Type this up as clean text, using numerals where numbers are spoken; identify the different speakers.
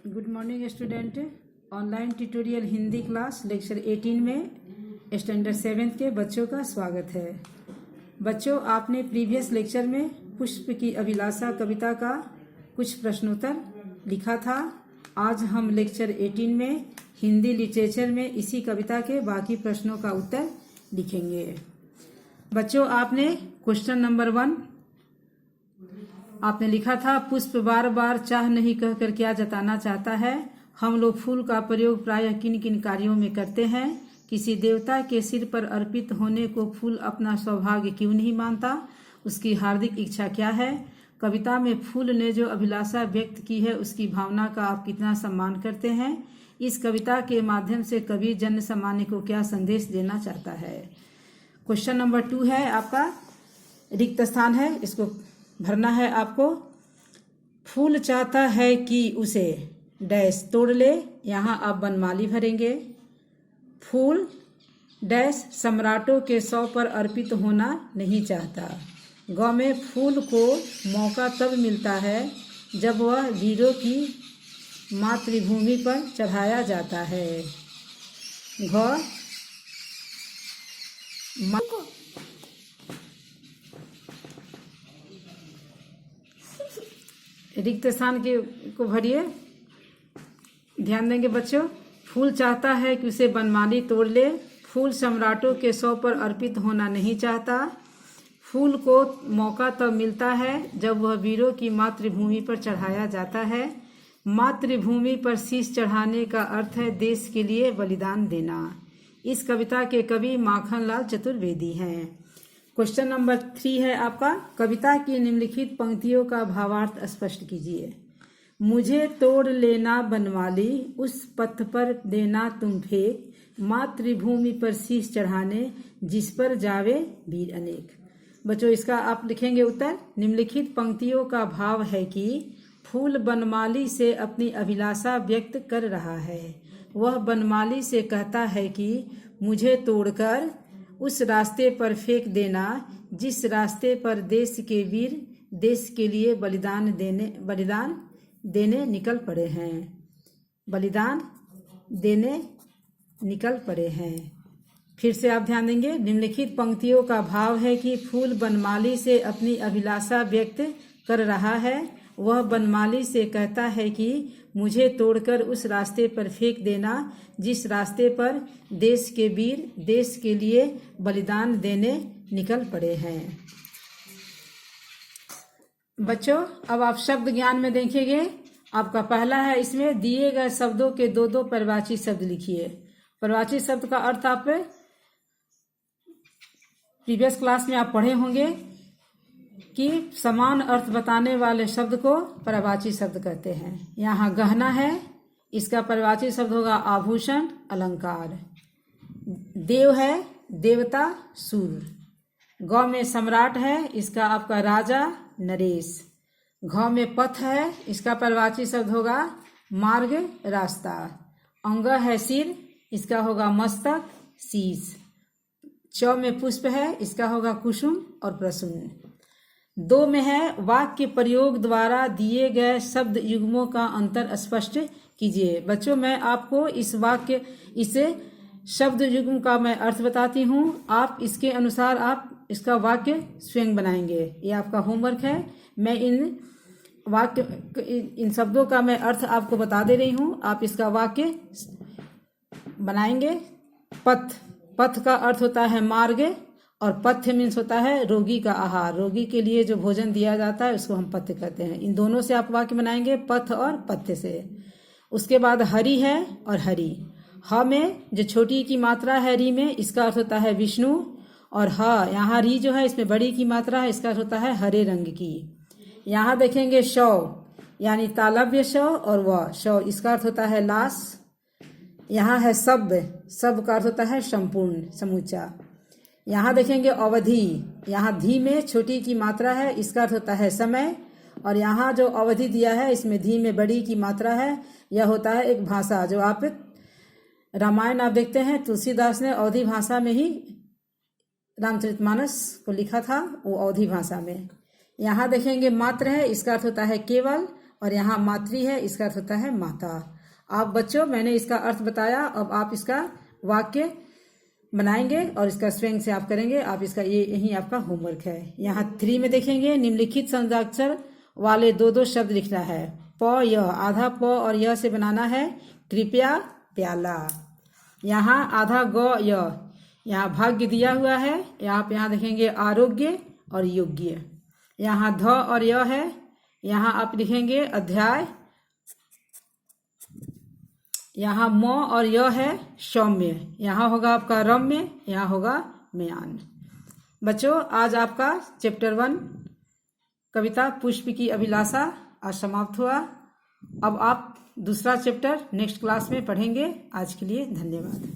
Speaker 1: Good morning student. Online tutorial Hindi class lecture 18 में standard 7th के बच्चों का स्वागत है। बच्चों, आपने प्रीवियस लेक्चर में पुष्प की अभिलाषा कविता का कुछ प्रश्नोत्तर लिखा था। आज हम लेक्चर 18 में हिंदी लिटरेचर में इसी कविता के बाकी प्रश्नों का उत्तर लिखेंगे। बच्चों, आपने क्वेश्चन नंबर 1 आपने लिखा था, पुष्प बार बार चाह नहीं कहकर क्या जताना चाहता है। हम लोग फूल का प्रयोग प्रायः किन किन कार्यों में करते हैं। किसी देवता के सिर पर अर्पित होने को फूल अपना सौभाग्य क्यों नहीं मानता। उसकी हार्दिक इच्छा क्या है। कविता में फूल ने जो अभिलाषा व्यक्त की है उसकी भावना का आप कितना सम्मान करते हैं। इस कविता के माध्यम से कवि जन सामान्य को क्या संदेश देना चाहता है। क्वेश्चन नंबर 2 है आपका, रिक्त स्थान है, इसको भरना है आपको। फूल चाहता है कि उसे डैश तोड़ ले। यहाँ आप बनमाली भरेंगे। फूल डैश सम्राटों के सौ पर अर्पित होना नहीं चाहता। गाँव में फूल को मौका तब मिलता है जब वह वीरों की मातृभूमि पर चढ़ाया जाता है। रिक्त स्थान को भरिए। ध्यान देंगे बच्चों। फूल चाहता है कि उसे बनमाली तोड़ ले। फूल सम्राटों के सौ पर अर्पित होना नहीं चाहता। फूल को मौका तब मिलता है जब वह वीरों की मातृभूमि पर चढ़ाया जाता है। मातृभूमि पर शीश चढ़ाने का अर्थ है देश के लिए बलिदान देना। इस कविता के कवि माखनलाल चतुर्वेदी हैं। क्वेश्चन नंबर 3 है आपका, कविता की निम्नलिखित पंक्तियों का भावार्थ स्पष्ट कीजिए। मुझे तोड़ लेना बनमाली, उस पथ पर देना तुम फेंक, मातृभूमि पर शीश चढ़ाने जिस पर जावे वीर अनेक। बच्चों, इसका आप लिखेंगे उत्तर। निम्नलिखित पंक्तियों का भाव है कि फूल बनमाली से अपनी अभिलाषा व्यक्त कर रहा है। वह बनमाली से कहता है कि मुझे तोड़कर उस रास्ते पर फेंक देना जिस रास्ते पर देश के वीर देश के लिए बलिदान देने निकल पड़े हैं। बलिदान देने निकल पड़े हैं। फिर से आप ध्यान देंगे। निम्नलिखित पंक्तियों का भाव है कि फूल बनमाली से अपनी अभिलाषा व्यक्त कर रहा है। वह बनमाली से कहता है कि मुझे तोड़कर उस रास्ते पर फेंक देना जिस रास्ते पर देश के वीर देश के लिए बलिदान देने निकल पड़े हैं। बच्चों, अब आप शब्द ज्ञान में देखेंगे। आपका पहला है, इसमें दिए गए शब्दों के दो परिभाषित शब्द लिखिए। परिभाषित शब्द का अर्थ आप प्रीवियस क्लास में आप पढ़े होंगे कि समान अर्थ बताने वाले शब्द को परिभाषित शब्द कहते हैं। यहाँ गहना है, इसका परिभाषित शब्द होगा आभूषण अलंकार। देव है, देवता सूर्य। गौ में सम्राट है, इसका आपका राजा नरेश। घ में पथ है, इसका परिभाषित शब्द होगा मार्ग रास्ता। अंग है सिर, इसका होगा मस्तक शीश। च में पुष्प है, इसका होगा कुसुम और प्रसून। 2 में है, वाक्य प्रयोग द्वारा दिए गए शब्द युग्मों का अंतर स्पष्ट कीजिए। बच्चों, मैं आपको इस शब्द युग्म का मैं अर्थ बताती हूँ। आप इसके अनुसार आप इसका वाक्य स्वयं बनाएंगे। ये आपका होमवर्क है। मैं इन शब्दों का मैं अर्थ आपको बता दे रही हूँ। आप इसका वाक्य बनाएंगे। पथ का अर्थ होता है मार्ग और पथ्य मीन्स होता है रोगी का आहार। रोगी के लिए जो भोजन दिया जाता है उसको हम पथ्य कहते हैं। इन दोनों से आप वाक्य बनाएंगे, पथ और पथ्य से। उसके बाद हरि है और हरि। ह में जो छोटी की मात्रा है री में, इसका अर्थ होता है विष्णु। और ह यहाँ री जो है इसमें बड़ी की मात्रा है, इसका अर्थ होता है हरे रंग की। यहाँ देखेंगे शव यानी तालव्य शव और व शव, इसका अर्थ होता है लाश। यहाँ है सब का अर्थ होता है संपूर्ण समूचा। यहाँ देखेंगे अवधि, यहाँ धी में छोटी की मात्रा है, इसका अर्थ होता है समय। और यहाँ जो अवधि दिया है इसमें धी में बड़ी की मात्रा है, यह होता है एक भाषा। जो आप रामायण आप देखते हैं, तुलसीदास ने अवधी भाषा में ही रामचरितमानस को लिखा था, वो अवधी भाषा में। यहाँ देखेंगे मात्र है, इसका अर्थ होता है केवल। और यहाँ मातृ है, इसका अर्थ होता है माता। आप बच्चों, मैंने इसका अर्थ बताया, अब आप इसका वाक्य बनाएंगे और इसका स्वयं से आप करेंगे। आप इसका यही आपका होमवर्क है। यहाँ 3 में देखेंगे, निम्नलिखित संज्ञाक्षर वाले 2 शब्द लिखना है। प य, आधा प और य से बनाना है कृपया प्याला। यहाँ आधा ग य, यहाँ भाग्य दिया हुआ है। आप यहाँ देखेंगे आरोग्य और योग्य। यहाँ ध और य है, यहाँ आप लिखेंगे अध्याय। यहाँ म और य है सौम्य, यहाँ होगा आपका रम्य, यहाँ होगा म्यान। बच्चों, आज आपका चैप्टर 1 कविता पुष्प की अभिलाषा आज समाप्त हुआ। अब आप दूसरा चैप्टर नेक्स्ट क्लास में पढ़ेंगे। आज के लिए धन्यवाद।